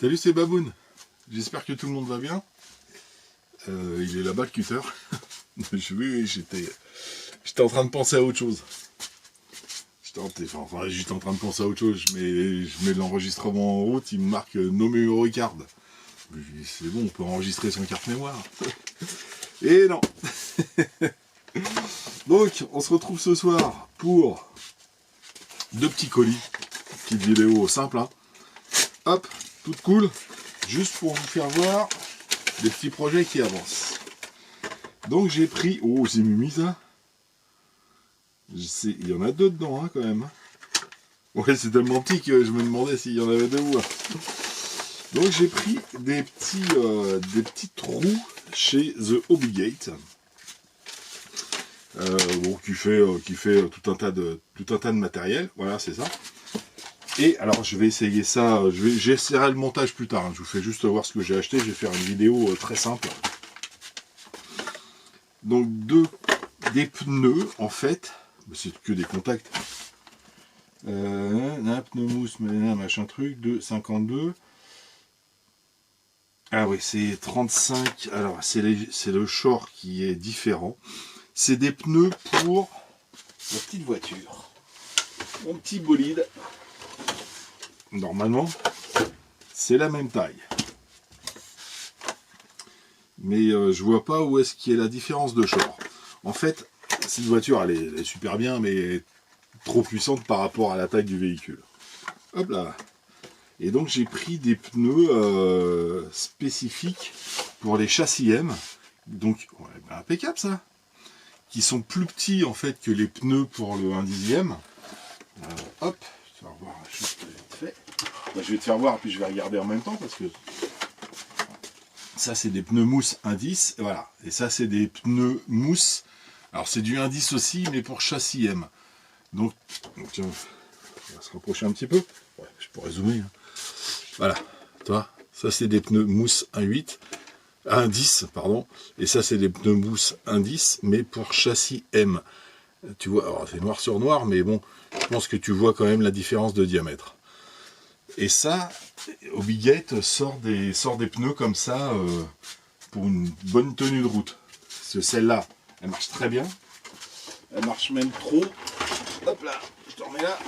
Salut, c'est Baboun. J'espère que tout le monde va bien. Il est là-bas le cutter. Oui, j'étais en train de penser à autre chose. J'étais en train de penser à autre chose. Je mets l'enregistrement en route, il me marque no memory card. C'est bon, on peut enregistrer son carte mémoire. Et non. Donc, on se retrouve ce soir pour 2 petits colis. Petite vidéo simple, hein. Hop, toute cool. Juste pour vous faire voir des petits projets qui avancent. Donc j'ai pris... Oh, c'est mimi ça. Il y en a 2 dedans, hein, quand même. Ouais, c'est tellement petit que je me demandais s'il y en avait 2 ou 1. Donc j'ai pris des petits trous chez The Hobby-Gate. Bon, qui fait tout un tas de matériel. Voilà, c'est ça. Et alors je vais essayer ça, j'essaierai le montage plus tard, hein. Je vous fais juste voir ce que j'ai acheté, je vais faire une vidéo très simple. Donc des pneus en fait, c'est que des contacts. Un pneu mousse, machin truc, de 52. Ah oui, c'est 35, alors c'est le short qui est différent. C'est des pneus pour la petite voiture. Mon petit bolide. Normalement, c'est la même taille. Mais je vois pas où est-ce qu'il y a la différence de short. En fait, cette voiture, elle est super bien, mais trop puissante par rapport à la taille du véhicule. Hop là. Et donc, j'ai pris des pneus spécifiques pour les châssis M. Donc, ouais, ben, impeccable ça. Qui sont plus petits, en fait, que les pneus pour le 1/10. Hop. Tu vas revoir juste vite fait. Bah, je vais te faire voir, puis je vais regarder en même temps, parce que ça c'est des pneus mousse 1/10, voilà. Et ça c'est des pneus mousse, alors c'est du 1/10 aussi, mais pour châssis M. Donc tiens, on va se rapprocher un petit peu. Ouais, je pourrais zoomer. Hein. Voilà, toi, ça c'est des pneus mousse 1/10, pardon. Et ça c'est des pneus mousse 1/10, mais pour châssis M. Tu vois, alors c'est noir sur noir, mais bon, je pense que tu vois quand même la différence de diamètre. Et ça, Hobby-Gate sort des pneus comme ça pour une bonne tenue de route. Parce que celle-là, elle marche très bien. Elle marche même trop. Hop là, je te remets là.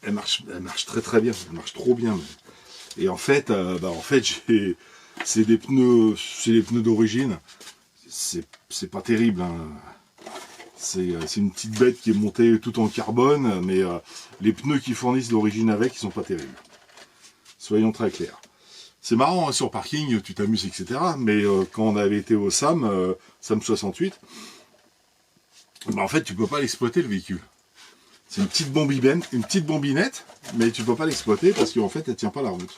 Elle marche très très bien. Elle marche trop bien. Même. Et en fait, c'est des pneus d'origine. C'est pas terrible. Hein. C'est une petite bête qui est montée tout en carbone, mais les pneus qu'ils fournissent d'origine avec, ils sont pas terribles. Soyons très clairs. C'est marrant, hein, sur parking, tu t'amuses, etc. Mais quand on avait été au SAM 68, bah, en fait, tu peux pas l'exploiter le véhicule. C'est une petite bombinette, mais tu peux pas l'exploiter parce qu'en fait, elle tient pas la route.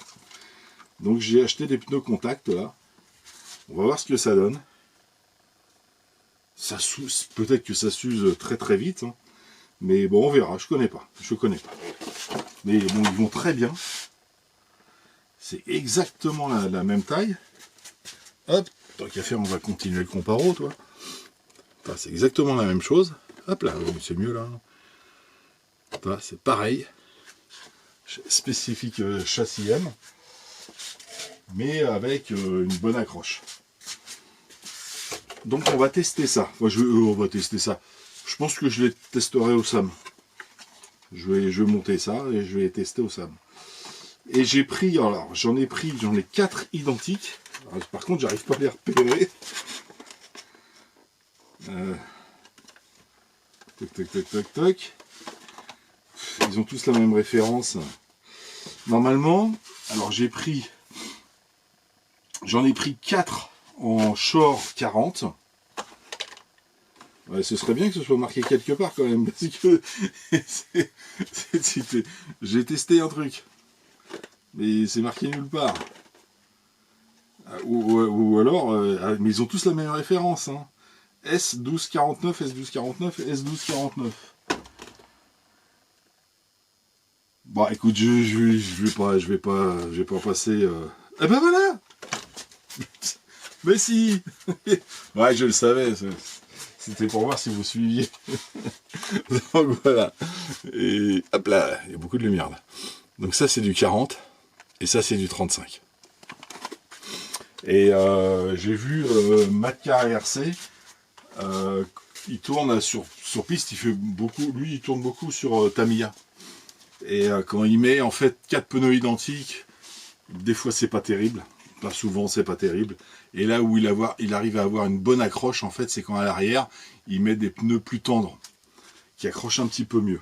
Donc j'ai acheté des pneus contact là. On va voir ce que ça donne. Ça s'use, peut-être que ça s'use très très vite, hein. Mais bon, on verra, je connais pas. Mais bon, ils vont très bien. C'est exactement la même taille. Hop, tant qu'à faire, on va continuer le comparo, toi. Enfin, c'est exactement la même chose. Hop là, c'est mieux là. Enfin, c'est pareil. Spécifique châssis M. Mais avec une bonne accroche. Donc on va tester ça. On va tester ça. Je pense que je les testerai au SAM. Je vais monter ça et je vais les tester au SAM. Et j'ai pris, alors j'en ai 4 identiques. Alors, par contre, j'arrive pas à les repérer. Toc. Ils ont tous la même référence. Normalement, alors j'en ai pris 4 en short 40. Ouais, ce serait bien que ce soit marqué quelque part quand même, parce que j'ai testé un truc, mais c'est marqué nulle part. Ou alors, mais ils ont tous la même référence, hein. S1249, S1249, S1249. Bon, écoute, je vais pas passer. Eh ben voilà. Mais si. Ouais, je le savais. C'était pour voir si vous suiviez. Donc voilà. Et hop là, il y a beaucoup de lumière là. Donc ça c'est du 40. Et ça, c'est du 35. Et j'ai vu Matcar RC, il tourne sur piste, il fait beaucoup, lui il tourne beaucoup sur Tamiya. Et quand il met en fait 4 pneus identiques, des fois c'est pas terrible, pas souvent c'est pas terrible. Et là où il arrive à avoir une bonne accroche, en fait, c'est quand à l'arrière, il met des pneus plus tendres, qui accrochent un petit peu mieux.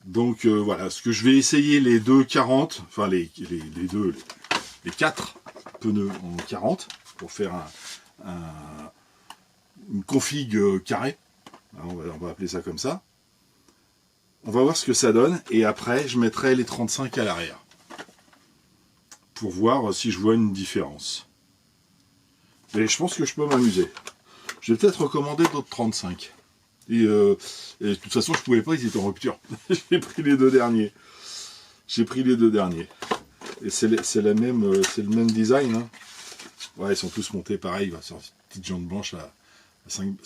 Donc voilà, ce que je vais essayer les 2,40, enfin les 4 pneus en 40 pour faire une config carrée. On va appeler ça comme ça. On va voir ce que ça donne et après je mettrai les 35 à l'arrière pour voir si je vois une différence. Et je pense que je peux m'amuser. Je vais peut-être recommander d'autres 35. Et de toute façon, je pouvais pas, ils étaient en rupture. J'ai pris les deux derniers. Et c'est le même design. Hein. Ouais, ils sont tous montés pareil, sur une petite jambe blanche à 5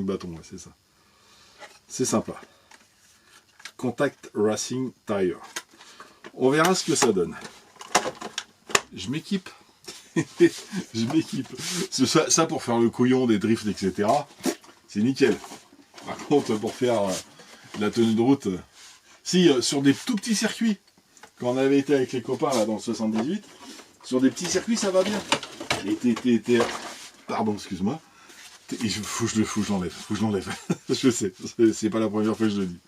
bâtons, ouais, c'est ça. C'est sympa. Contact Racing Tire. On verra ce que ça donne. Je m'équipe. Je m'équipe. Ça, pour faire le couillon des drifts, etc., c'est nickel. Par contre, pour faire la tenue de route, sur des tout petits circuits, quand on avait été avec les copains là dans le 78, sur des petits circuits, ça va bien. Et pardon, excuse-moi. Faut que je l'enlève. Je sais, c'est pas la première fois que je le dis.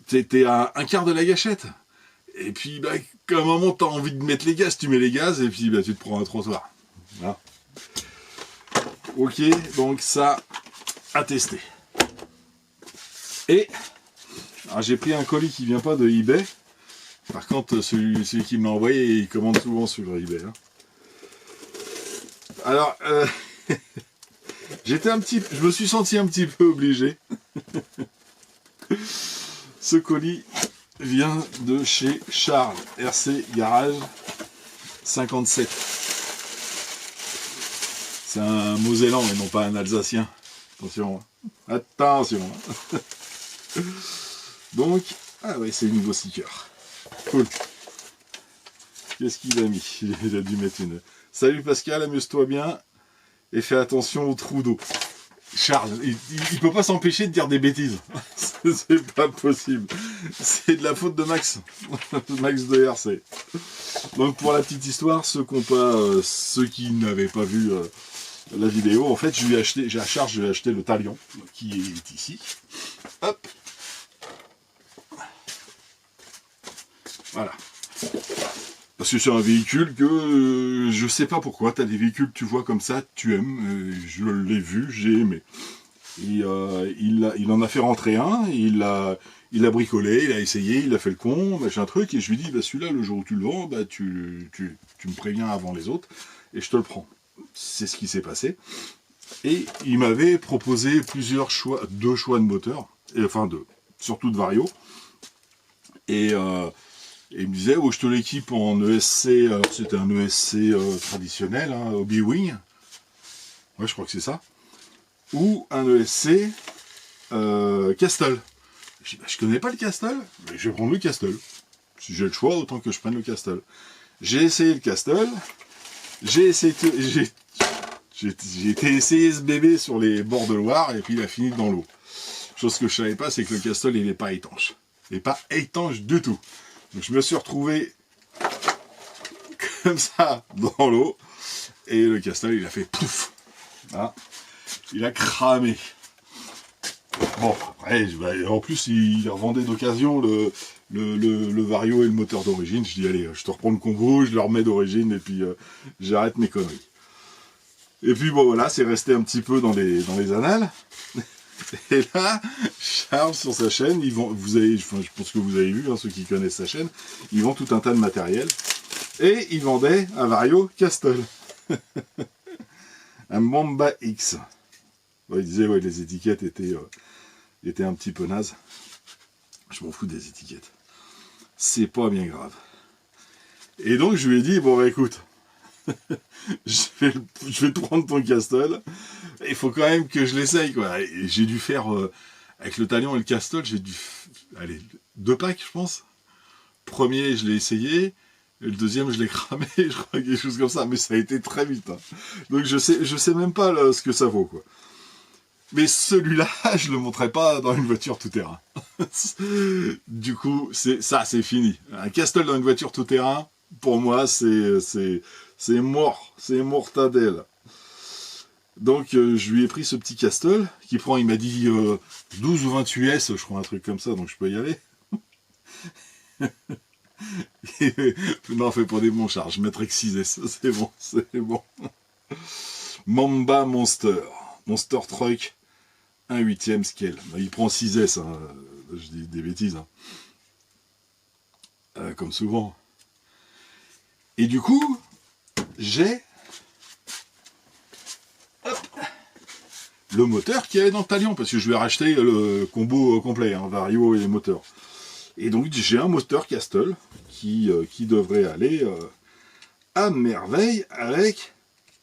T'es à un quart de la gâchette. Et puis, à un moment, t'as envie de mettre les gaz, tu mets les gaz, et puis tu te prends un trottoir. Voilà. Ok, donc ça, à tester. Et, j'ai pris un colis qui vient pas de eBay. Par contre, celui qui me l'a envoyé, il commande souvent sur eBay. Hein. Alors, je me suis senti un petit peu obligé. Ce colis vient de chez Charles, RC Garage 57. C'est un Mosellan et non pas un Alsacien. Attention. Attention. Donc, ah ouais, c'est une nouveau sticker. Cool. Qu'est-ce qu'il a mis? Il a dû mettre une... Salut Pascal, amuse-toi bien et fais attention aux trous d'eau. Charles, il peut pas s'empêcher de dire des bêtises. C'est pas possible. C'est de la faute de Max. Max de RC. Donc pour la petite histoire, ceux qui n'avaient pas vu la vidéo, en fait, je lui ai acheté le talion qui est ici. Hop. Voilà. Parce que c'est un véhicule que je sais pas pourquoi, tu as des véhicules que tu vois comme ça, tu aimes, je l'ai vu, j'ai aimé. Et, il en a fait rentrer un, il l'a bricolé, il a essayé, il a fait le con, machin truc, et je lui dis, celui-là, le jour où tu le vends, tu me préviens avant les autres, et je te le prends. C'est ce qui s'est passé. Et il m'avait proposé deux choix de moteur, surtout de vario, et il me disait, je te l'équipe en ESC, c'était un ESC traditionnel, hein, Hobby-Wing, ouais, je crois que c'est ça, ou un ESC Castle. Je dis, je connais pas le Castle, mais je vais prendre le Castle. Si j'ai le choix, autant que je prenne le Castle. J'ai essayé le Castle, j'ai été essayer ce bébé sur les bords de Loire, et puis il a fini dans l'eau. Chose que je savais pas, c'est que le Castle, il n'est pas étanche. Il n'est pas étanche du tout. Donc je me suis retrouvé comme ça dans l'eau, et le Castle, il a fait pouf. Voilà. Il a cramé. Bon, après, en plus, il revendait d'occasion le Vario et le moteur d'origine. Je dis, allez, je te reprends le combo, je le remets d'origine, et puis j'arrête mes conneries. Et puis bon, voilà, c'est resté un petit peu dans les annales. Et là, Charles, sur sa chaîne, je pense que vous avez vu, hein, ceux qui connaissent sa chaîne, il vend tout un tas de matériel. Et il vendait un Vario Castle. Un Mamba X. Ouais, il disait, ouais, les étiquettes étaient un petit peu nazes. Je m'en fous des étiquettes. C'est pas bien grave. Et donc, je lui ai dit, bon, écoute, je vais te prendre ton Castle. Il faut quand même que je l'essaye, quoi. Et j'ai dû faire, avec le talion et le Castle, j'ai dû, allez, 2 packs, je pense. Premier, je l'ai essayé. Et le deuxième, je l'ai cramé, je crois, quelque chose comme ça. Mais ça a été très vite. Hein. Donc je sais même pas là, ce que ça vaut, quoi. Mais celui-là, je le montrerai pas dans une voiture tout-terrain. Du coup, c'est fini. Un Castle dans une voiture tout-terrain, pour moi, c'est mort. C'est mortadelle. Donc, je lui ai pris ce petit Castle, qui prend, il m'a dit 12 ou 28 S, je crois, un truc comme ça, donc je peux y aller. Non, fais pas des bons charges, je mettrai que 6 S, c'est bon, c'est bon. Mamba Monster, Monster Truck, 1/8 scale. Il prend 6 S, hein. Je dis des bêtises. Hein. Comme souvent. Et du coup, j'ai le moteur qu'il y avait dans le talion, parce que je vais racheter le combo complet, hein, Vario et les moteurs. Et donc j'ai un moteur Castle qui devrait aller à merveille avec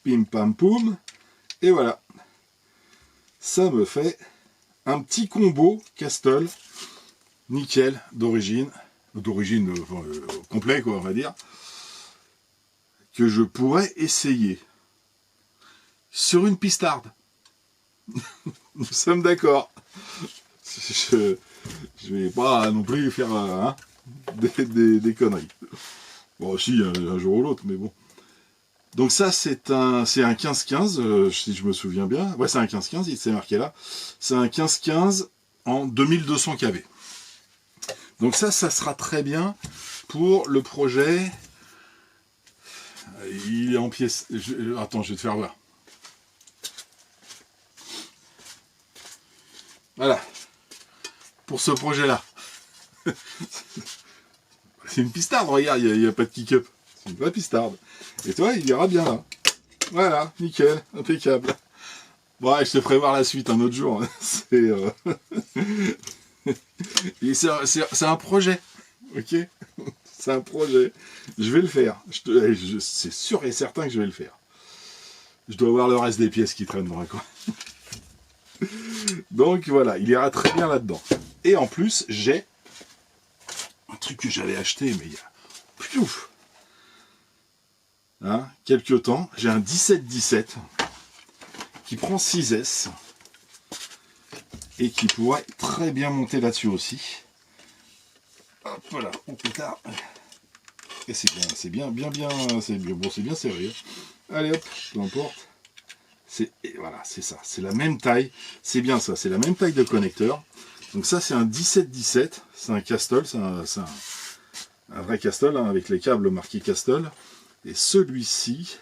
pim pam poum. Et voilà. Ça me fait un petit combo Castle nickel d'origine complet, quoi, on va dire, que je pourrais essayer sur une pistarde. Nous sommes d'accord. Je vais pas non plus faire hein, des conneries. Bon, si, un jour ou l'autre, mais bon. Donc ça, c'est un 15-15, si je me souviens bien. Ouais, c'est un 15-15, il s'est marqué là. C'est un 15-15 en 2200 kV. Donc ça sera très bien pour le projet. Il est en pièces. Attends, je vais te faire voir. Voilà. Pour ce projet-là. C'est une pistarde, regarde, il n'y a pas de kick-up. C'est une vraie pistarde. Et toi, il ira bien là. Voilà, nickel, impeccable. Bon, ouais, je te ferai voir la suite un autre jour. C'est un projet, ok. C'est un projet. Je vais le faire. C'est sûr et certain que je vais le faire. Je dois voir le reste des pièces qui traînent dans un coin. Donc voilà, il ira très bien là-dedans. Et en plus, j'ai un truc que j'avais acheté, mais il y a piouf, hein, quelques temps, j'ai un 17-17 qui prend 6S et qui pourrait très bien monter là-dessus aussi. Hop voilà, au pétard. Et c'est bien, c'est bien, c'est bien, bon, c'est bien serré. Allez hop, peu importe. Voilà, c'est ça, c'est la même taille, c'est bien ça, c'est la même taille de connecteur. Donc ça c'est un 17-17, c'est un Castle, c'est un vrai Castle, hein, avec les câbles marqués Castle. Et celui-ci,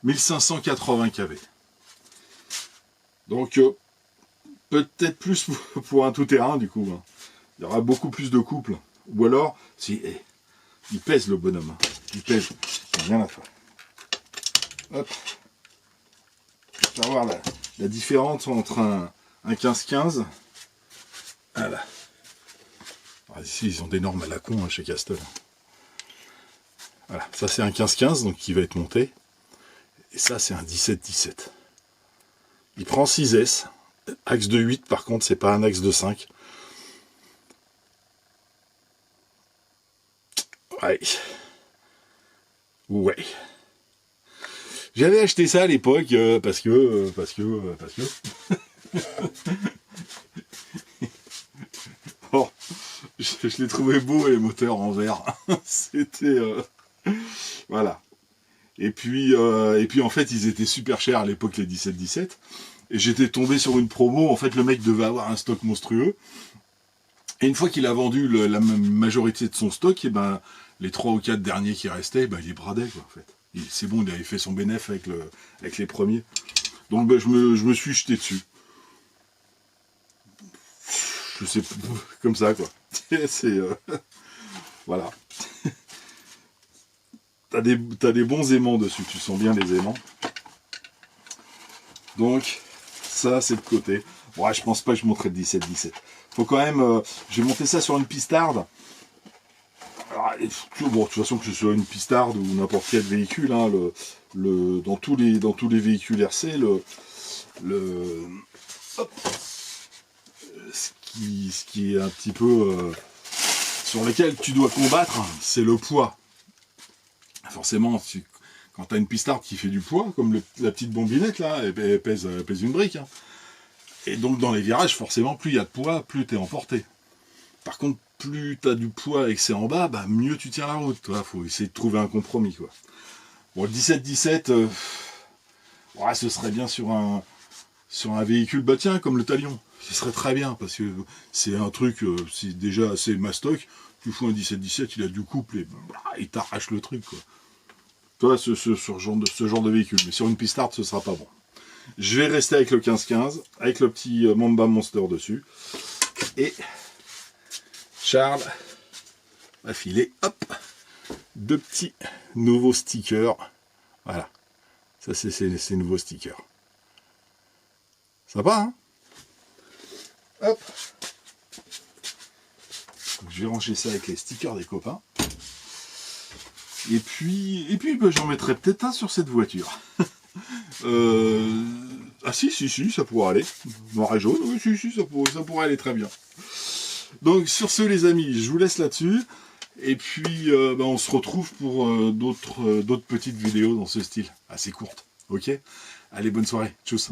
1580 kV. Donc peut-être plus pour un tout-terrain du coup. Hein. Il y aura beaucoup plus de couple. Ou alors, si il pèse le bonhomme, hein. Il pèse, il n'y a rien à faire. Hop. On va voir la différence entre un 15-15. Voilà. Alors ici, ils ont des normes à la con hein, chez Castle. Voilà, ça c'est un 15-15, donc qui va être monté. Et ça c'est un 17-17. Il prend 6S. Axe de 8, par contre, c'est pas un axe de 5. Ouais. Ouais. J'avais acheté ça à l'époque parce que. Bon, je l'ai trouvé beau les moteurs en verre. C'était voilà. Et puis en fait ils étaient super chers à l'époque les 17-17. Et j'étais tombé sur une promo. En fait le mec devait avoir un stock monstrueux. Et une fois qu'il a vendu la majorité de son stock, et ben les 3 ou 4 derniers qui restaient, ben, il les bradait quoi en fait. C'est bon, il avait fait son bénéf avec les premiers. Donc ben, je me suis jeté dessus. Je sais pas, comme ça quoi. C'est voilà. T'as des bons aimants dessus, tu sens bien les aimants. Donc ça c'est de côté. Ouais, je pense pas que je monterai le 17-17. Faut quand même, je vais monter ça sur une pistarde. Alors, bon, de toute façon que ce soit une pistarde ou n'importe quel véhicule, hein, dans tous les véhicules RC, hop, ce ce qui est un petit peu sur lequel tu dois combattre, c'est le poids. Forcément, quand tu as une pistarde qui fait du poids, comme la petite bombinette là, elle pèse une brique. Hein. Et donc dans les virages, forcément, plus il y a de poids, plus tu es emporté. Par contre, plus tu as du poids et que c'est en bas, bah, mieux tu tiens la route. Il faut essayer de trouver un compromis, quoi. Bon, le 17-17, ouais, ce serait bien sur un véhicule, bah tiens, comme le Talion. Ce serait très bien, parce que c'est un truc, c'est déjà assez mastoc. Tu fous un 17-17, il a du couple et bah, il t'arrache le truc, quoi. Toi, ce genre de véhicule. Mais sur une pistarde, ce sera pas bon. Je vais rester avec le 15-15, avec le petit Mamba Monster dessus. Et Charles va filer, hop, 2 petits nouveaux stickers. Voilà. Ça, c'est ces nouveaux stickers. Sympa, hein? Hop. Donc, je vais ranger ça avec les stickers des copains. Et puis ben, j'en mettrai peut-être un sur cette voiture. Ah si, ça pourrait aller. Noir et jaune, oui, si, ça pourrait aller très bien. Donc sur ce les amis, je vous laisse là-dessus. Et puis ben, on se retrouve pour d'autres petites vidéos dans ce style, assez courtes. Ok? Allez, bonne soirée. Tchuss.